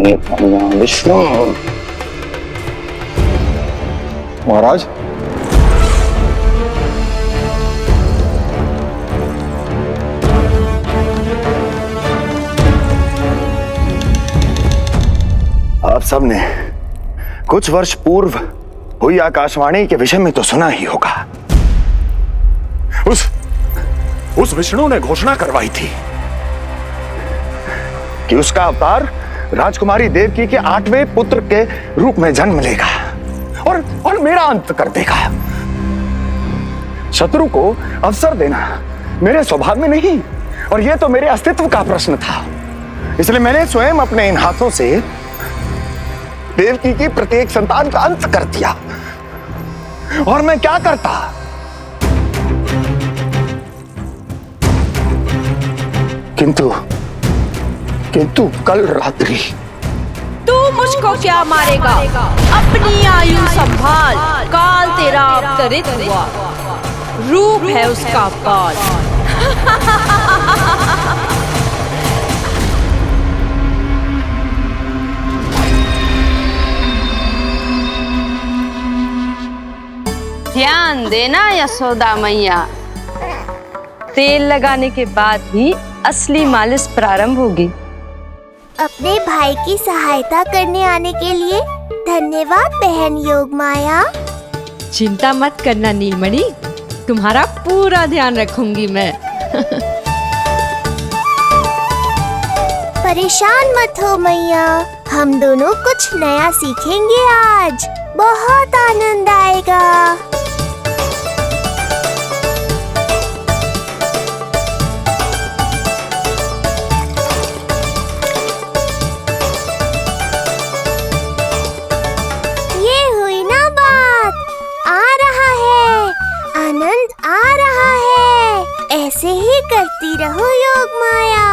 विष्णु। महाराज, आप सबने कुछ वर्ष पूर्व हुई आकाशवाणी के विषय में तो सुना ही होगा। उस विष्णु ने घोषणा करवाई थी कि उसका अवतार राजकुमारी देवकी के 8वें पुत्र के रूप में जन्म लेगा और मेरा अंत कर देगा। शत्रु को अवसर देना मेरे स्वभाव में नहीं, और यह तो मेरे अस्तित्व का प्रश्न था। इसलिए मैंने स्वयं अपने इन हाथों से देवकी की प्रत्येक संतान का अंत कर दिया। और मैं क्या करता? किंतु कल रात्रि तू मुझको क्या मारेगा? अपनी आयु संभाल, काल तेरा अवतरित हुआ, रूप है उसका काल। ध्यान देना यशोदा मैया, तेल लगाने के बाद ही असली मालिश प्रारंभ होगी। अपने भाई की सहायता करने आने के लिए धन्यवाद बहन योगमाया। चिंता मत करना नीलमणि, तुम्हारा पूरा ध्यान रखूंगी मैं। परेशान मत हो मैया, हम दोनों कुछ नया सीखेंगे आज। बहुत आनंद आएगा। ऐसे ही करती रहो योगमाया।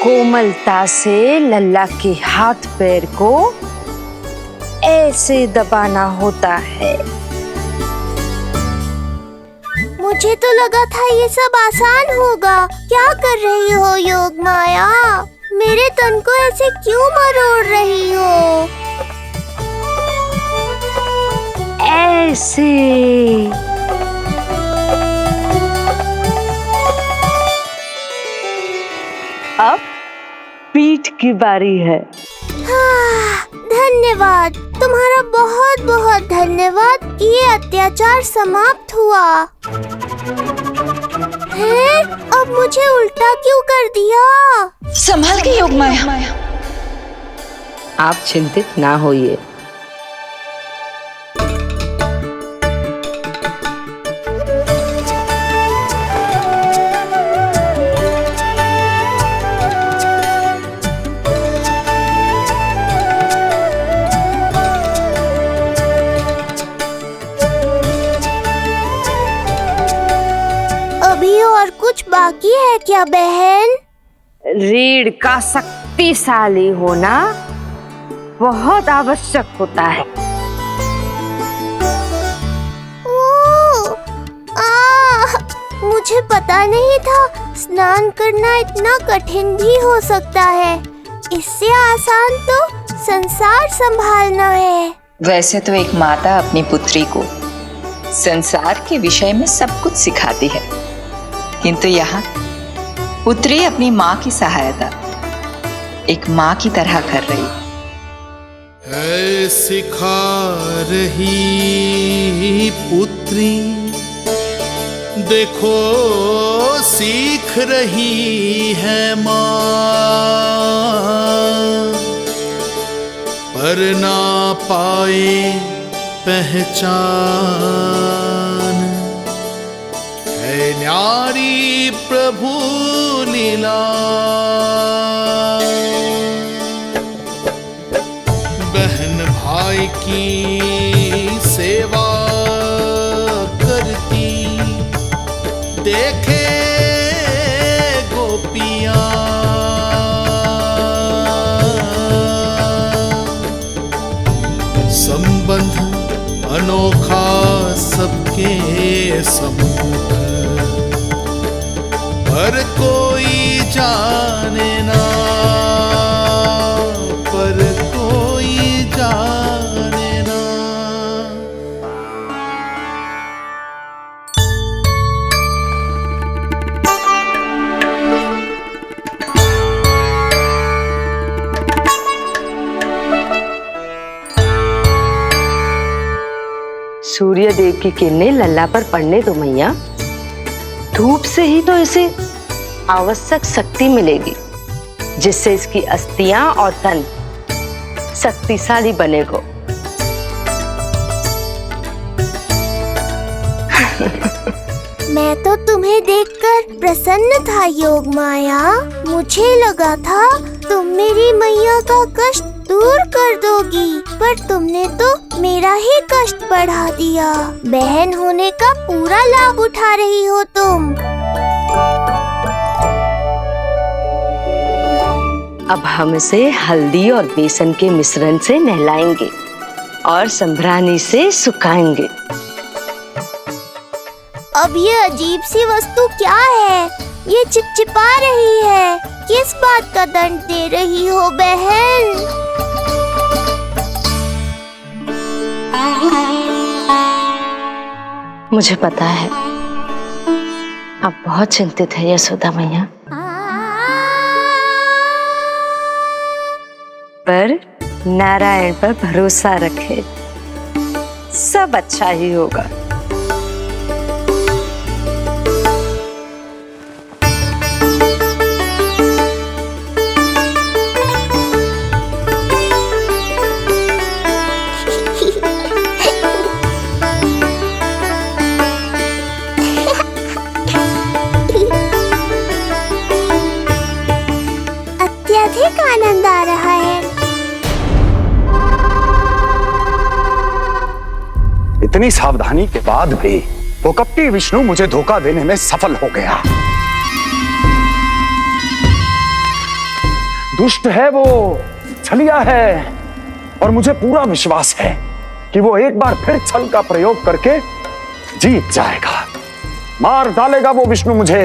कोमलता से लल्ला के हाथ पैर को ऐसे दबाना होता है। मुझे तो लगा था ये सब आसान होगा। क्या कर रही हो योगमाया? मेरे तन को ऐसे क्यों मरोड़ रही हो? ऐसे अब पीठ की बारी है। हाँ, धन्यवाद, तुम्हारा बहुत बहुत धन्यवाद। ये अत्याचार समाप्त हुआ है। अब मुझे उल्टा क्यों कर दिया? संभाल के योगमाया। आप चिंतित ना होइए। और कुछ बाकी है क्या बहन? रीढ़ का शक्तिशाली होना बहुत आवश्यक होता है। मुझे पता नहीं था स्नान करना इतना कठिन भी हो सकता है। इससे आसान तो संसार संभालना है। वैसे तो एक माता अपनी पुत्री को संसार के विषय में सब कुछ सिखाती है, किंतु यहाँ पुत्री अपनी माँ की सहायता एक माँ की तरह कर रही है। सिखा रही पुत्री, देखो सीख रही है माँ, पर ना पाए पहचान है न्यारी प्रभु लीला। बहन भाई की सेवा करती देखे गोपियां, संबंध अनोखा सबके सम्मुख, पर कोई जाने ना। सूर्य देव की किरणें लल्ला पर पड़ने दो मैया। धूप से ही तो इसे आवश्यक शक्ति मिलेगी, जिससे इसकी अस्थियां और तन शक्तिशाली बनेगा। मैं तो तुम्हें देखकर प्रसन्न था योग माया। मुझे लगा था तुम मेरी मैया का कष्ट दूर कर दोगी, पर तुमने तो मेरा ही कष्ट बढ़ा दिया। बहन होने का पूरा लाभ उठा रही हो तुम। अब हम इसे हल्दी और बेसन के मिश्रण से नहलाएंगे और संभरानी से सुखाएंगे। अब ये अजीब सी वस्तु क्या है? ये चिपचिपा रही है। किस बात का दंड दे रही हो बहन? मुझे पता है आप बहुत चिंतित है यशोदा मैया, पर नारायण पर भरोसा रखे, सब अच्छा ही होगा। अत्यधिक आनंद आ रहा है। इतनी सावधानी के बाद भी वो कपटी विष्णु मुझे धोखा देने में सफल हो गया। दुष्ट है वो, छलिया है, और मुझे पूरा विश्वास है कि वो एक बार फिर छल का प्रयोग करके जीत जाएगा। मार डालेगा वो विष्णु मुझे।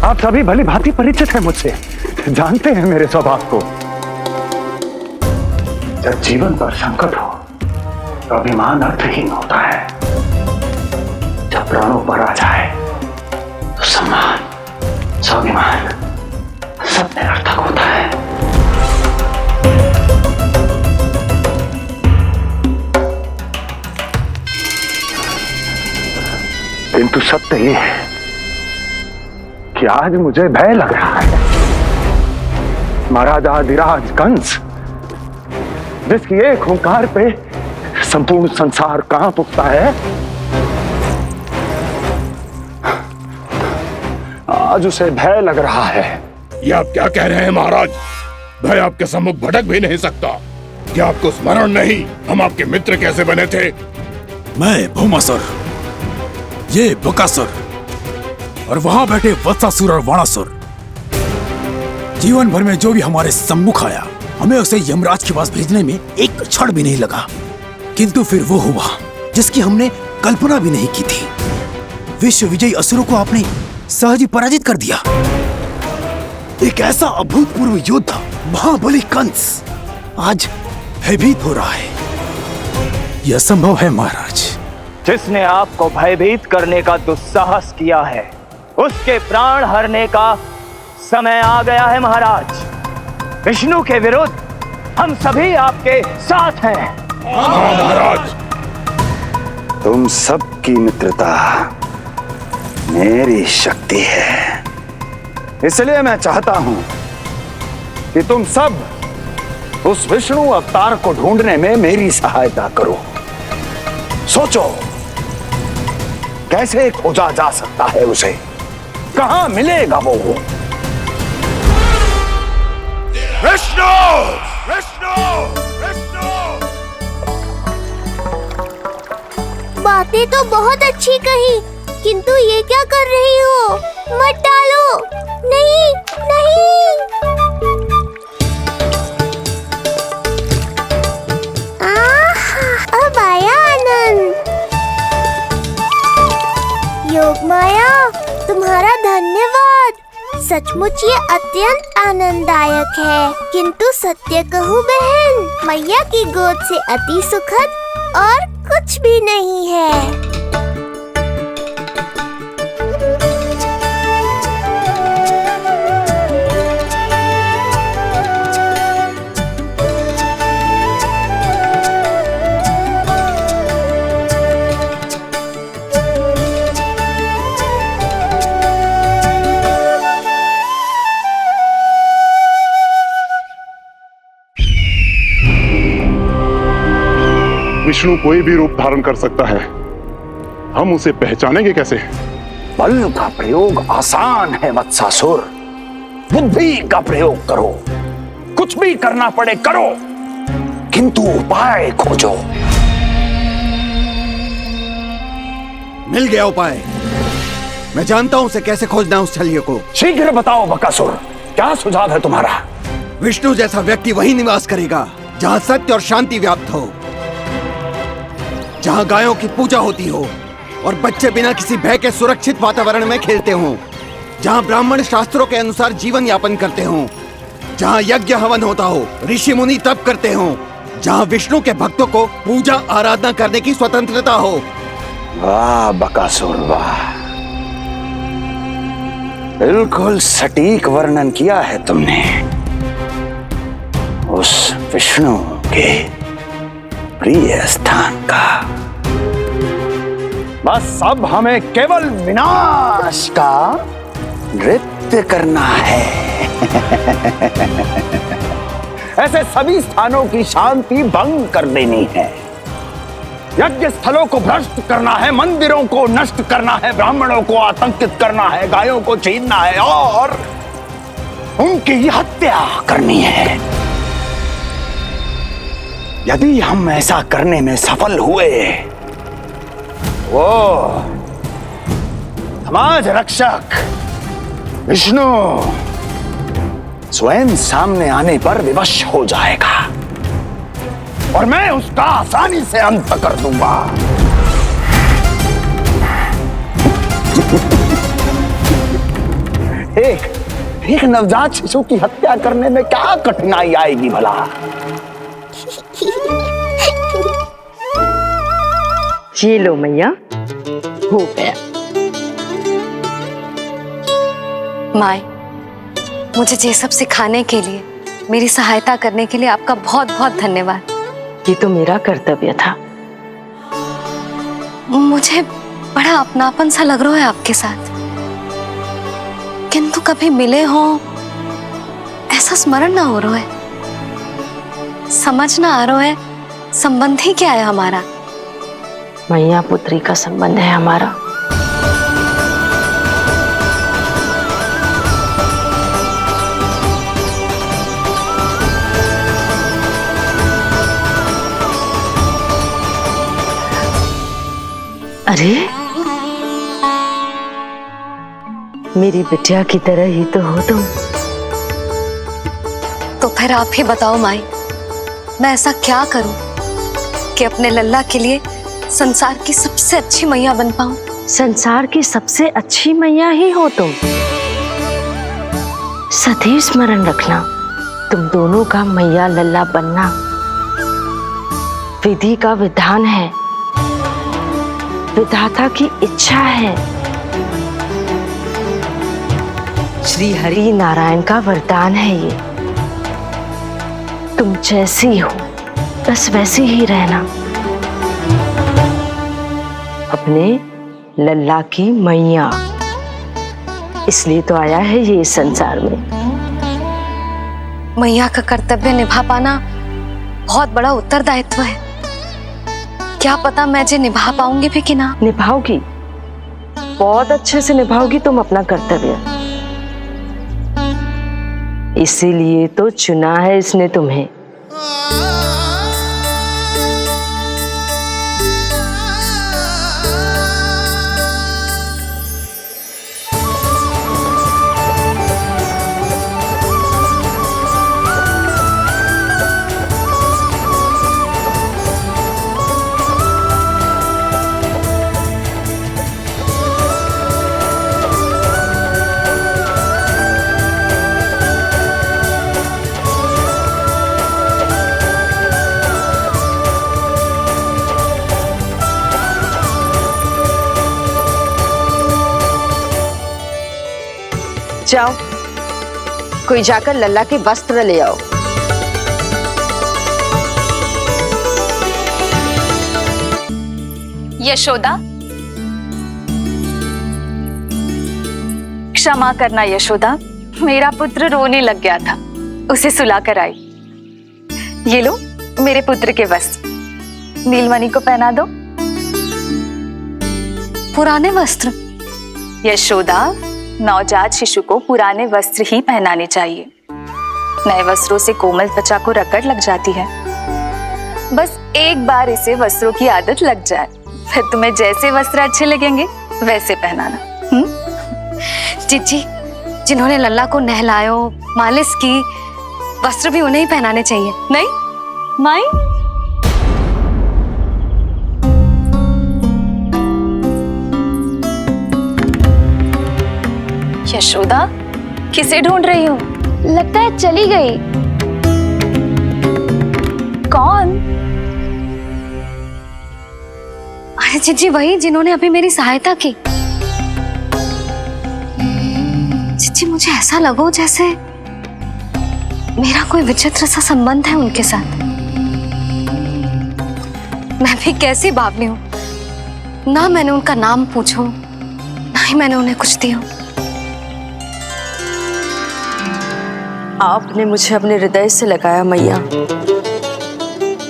आप सभी भली भांति परिचित हैं मुझसे, जानते हैं मेरे स्वभाव को। जब जीवन पर संकट हो तो अभिमान अर्थहीन होता है, जब प्राणों पर आ जाए तो सम्मान, स्वाभिमान सब निरर्थक होता है। किंतु सत्य ये है कि आज मुझे भय लग रहा है। महाराजाधिराज कंस, जिसकी एक हुंकार पे संपूर्ण संसार कांप उठता है, आज उसे भय लग रहा है। ये आप क्या कह रहे हैं महाराज? भय आपके सम्मुख भटक भी नहीं सकता। क्या आपको स्मरण नहीं हम आपके मित्र कैसे बने थे? मैं भौमासुर, ये बकासुर, और वहां बैठे वत्सासुर और वाणासुर। जीवन भर में जो भी हमारे सम्मुख आया, हमें उसे यमराज के पास भेजने में एक क्षण भी नहीं लगा। किंतु फिर वो हुआ जिसकी हमने कल्पना भी नहीं की थी। विश्व विजयी असुरों को आपने सहज ही पराजित कर दिया। एक ऐसा अभूतपूर्व योद्धा महाबली कंस आज भयभीत हो रहा है। यह संभव है महाराज। जिसने आपको भयभीत करने का दुस्साहस किया है, उसके प्राण हरने का समय आ गया है महाराज। विष्णु के विरुद्ध हम सभी आपके साथ हैं। महाराज, तुम सबकी मित्रता मेरी शक्ति है, इसलिए मैं चाहता हूं कि तुम सब उस विष्णु अवतार को ढूंढने में मेरी सहायता करो। सोचो कैसे खोजा जा सकता है उसे, कहां मिलेगा वो? विष्णु! विष्णु! विष्णु! बातें तो बहुत अच्छी कही, किंतु ये क्या कर रही हो? मत डालो। नहीं, नहीं। अब आया आनंद। योग माया, तुम्हारा धन्यवाद। सचमुच ये अत्यंत आनंददायक है। किंतु सत्य कहूँ बहन, मैया की गोद से अति सुखद और कुछ भी नहीं है। विष्णु कोई भी रूप धारण कर सकता है, हम उसे पहचानेंगे कैसे? बल का प्रयोग आसान है वत्सासुर, बुद्धि का प्रयोग करो। कुछ भी करना पड़े करो, किंतु उपाय खोजो। मिल गया उपाय। मैं जानता हूं उसे कैसे खोजना है, उस छलिए को। शीघ्र बताओ बकासुर, क्या सुझाव है तुम्हारा? विष्णु जैसा व्यक्ति वहीं निवास करेगा जहां सत्य और शांति व्याप्त हो, जहां गायों की पूजा होती हो और बच्चे बिना किसी भय के सुरक्षित वातावरण में खेलते हों, जहां ब्राह्मण शास्त्रों के अनुसार जीवन यापन करते हों, जहां यज्ञ हवन होता हो, ऋषि मुनि तप करते हों, जहां विष्णु के भक्तों को पूजा आराधना करने की स्वतंत्रता हो। वाह बकासुर वाह, बिल्कुल सटीक वर्णन किया है तुमने उस विष्णु के प्रिय स्थान का। बस अब हमें केवल विनाश का नृत्य करना है। ऐसे सभी स्थानों की शांति भंग कर देनी है, यज्ञ स्थलों को भ्रष्ट करना है, मंदिरों को नष्ट करना है, ब्राह्मणों को आतंकित करना है, गायों को छीनना है और उनकी हत्या करनी है। यदि हम ऐसा करने में सफल हुए, वो समाज रक्षक विष्णु स्वयं सामने आने पर विवश हो जाएगा और मैं उसका आसानी से अंत कर दूंगा। एक नवजात शिशु की हत्या करने में क्या कठिनाई आएगी भला? ये लो मैया, हो गया। माए, मुझे ये सब सिखाने के लिए, मेरी सहायता करने के लिए आपका बहुत बहुत धन्यवाद। ये तो मेरा कर्तव्य था। मुझे बड़ा अपनापन सा लग रहा है आपके साथ, किंतु कभी मिले हो ऐसा स्मरण ना हो रहा है, समझ ना आ रहा है संबंध ही क्या है हमारा। मैया पुत्री का संबंध है हमारा। अरे मेरी बिटिया की तरह ही तो हो तुम। तो फिर आप ही बताओ माई, मैं ऐसा क्या करूं कि अपने लल्ला के लिए संसार की सबसे अच्छी मैया बन पाऊं? संसार की सबसे अच्छी मैया ही हो तुम। सदैव स्मरण रखना, तुम दोनों का मैया लल्ला बनना विधि का विधान है, विधाता की इच्छा है, श्री हरि नारायण का वरदान है। ये तुम जैसी हो बस वैसी ही रहना, अपने लल्ला की मैया। इसलिए तो आया है ये इस संसार में। मैया का कर्तव्य निभा पाना बहुत बड़ा उत्तरदायित्व है। क्या पता मैं जे निभा पाऊंगी भी कि ना। निभाओगी, बहुत अच्छे से निभाओगी तुम अपना कर्तव्य। इसीलिए तो चुना है इसने तुम्हें। जाओ, कोई जाकर लल्ला के वस्त्र ले आओ। यशोदा, क्षमा करना यशोदा, मेरा पुत्र रोने लग गया था, उसे सुला कर आई। ये लो मेरे पुत्र के वस्त्र। नीलमणि को पहना दो। पुराने वस्त्र? यशोदा, नवजात शिशु को पुराने वस्त्र ही पहनाने चाहिए। नए वस्त्रों से कोमल त्वचा को रगड़ लग जाती है। बस एक बार इसे वस्त्रों की आदत लग जाए, फिर तुम्हें जैसे वस्त्र अच्छे लगेंगे वैसे पहनाना। जीजी, जिन्होंने लल्ला को नहलायो, मालिश की, वस्त्र भी उन्हें ही पहनाने चाहिए, नहीं माई? यशोदा, किसे ढूंढ रही हो? लगता है चली गई। कौन? अरे जीजी, वही जिन्होंने अभी मेरी सहायता की। जीजी, मुझे ऐसा लगो जैसे मेरा कोई विचित्र सा संबंध है उनके साथ। मैं भी कैसी बावली हूं, ना मैंने उनका नाम पूछो, ना ही मैंने उन्हें कुछ दिया। आपने मुझे अपने हृदय से लगाया मैया।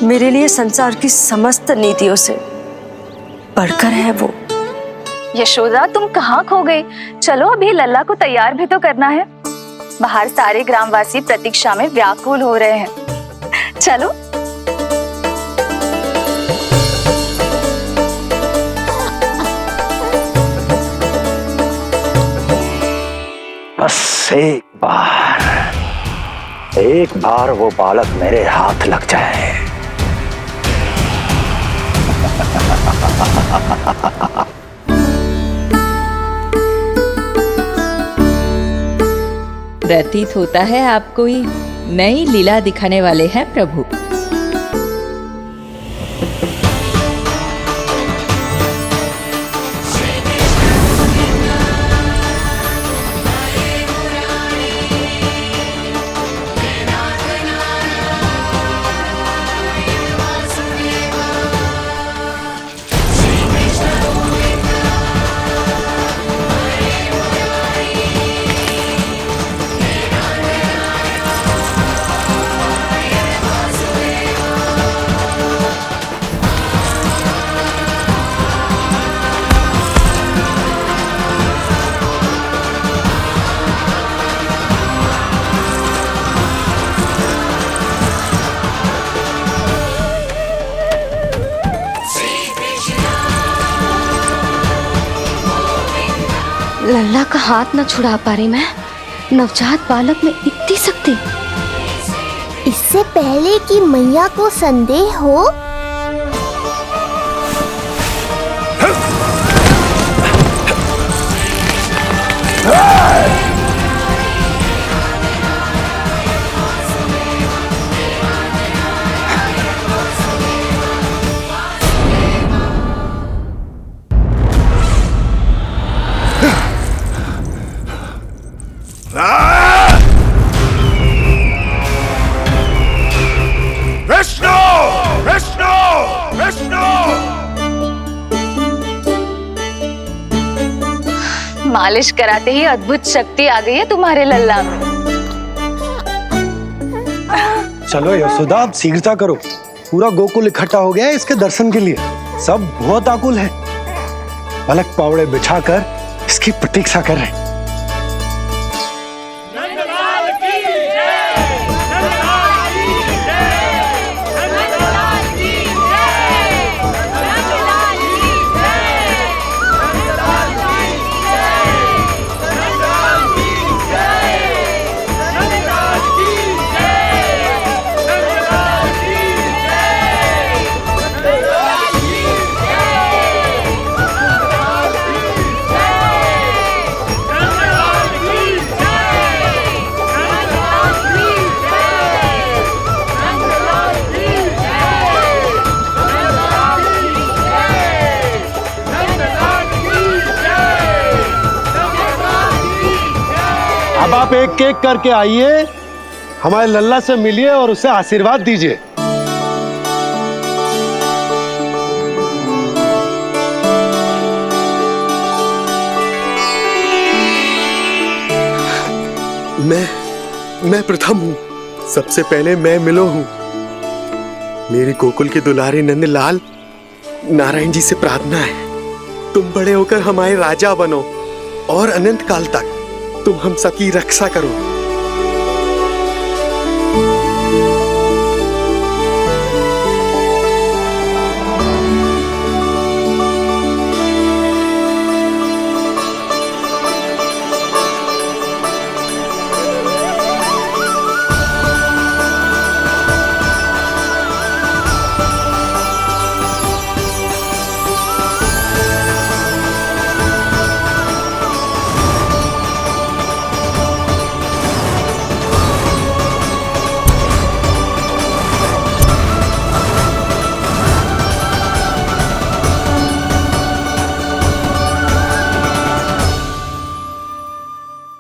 मेरे लिए संसार की समस्त नीतियों से बढ़कर है वो। यशोदा, तुम कहाँ खो गई? चलो, अभी लल्ला को तैयार भी तो करना है। बाहर सारे ग्रामवासी प्रतीक्षा में व्याकुल हो रहे हैं। चलो। बस एक बार वो बालक मेरे हाथ लग जाए। प्रतीत होता है आप कोई नई लीला दिखाने वाले हैं प्रभु। लल्ला का हाथ न छुड़ा पा रही मैं। नवजात बालक में इतनी शक्ति। इससे पहले कि मैया को संदेह हो, विष्णु, विष्णु, विष्णु! मालिश कराते ही अद्भुत शक्ति आ गई है तुम्हारे लल्ला में। चलो यशोदा, आप शीघ्रता करो। पूरा गोकुल इकट्ठा हो गया है इसके दर्शन के लिए। सब बहुत आकुल है। पलक पावड़े बिछाकर इसकी प्रतीक्षा कर रहे हैं। अब आप एक एक करके आइए, हमारे लल्ला से मिलिए और उसे आशीर्वाद दीजिए। मैं प्रथम हूं। सबसे पहले मैं मिलो हूं। मेरी गोकुल के दुलारे नंदलाल, नारायण जी से प्रार्थना है, तुम बड़े होकर हमारे राजा बनो और अनंत काल तक तुम हम सबकी रक्षा करो।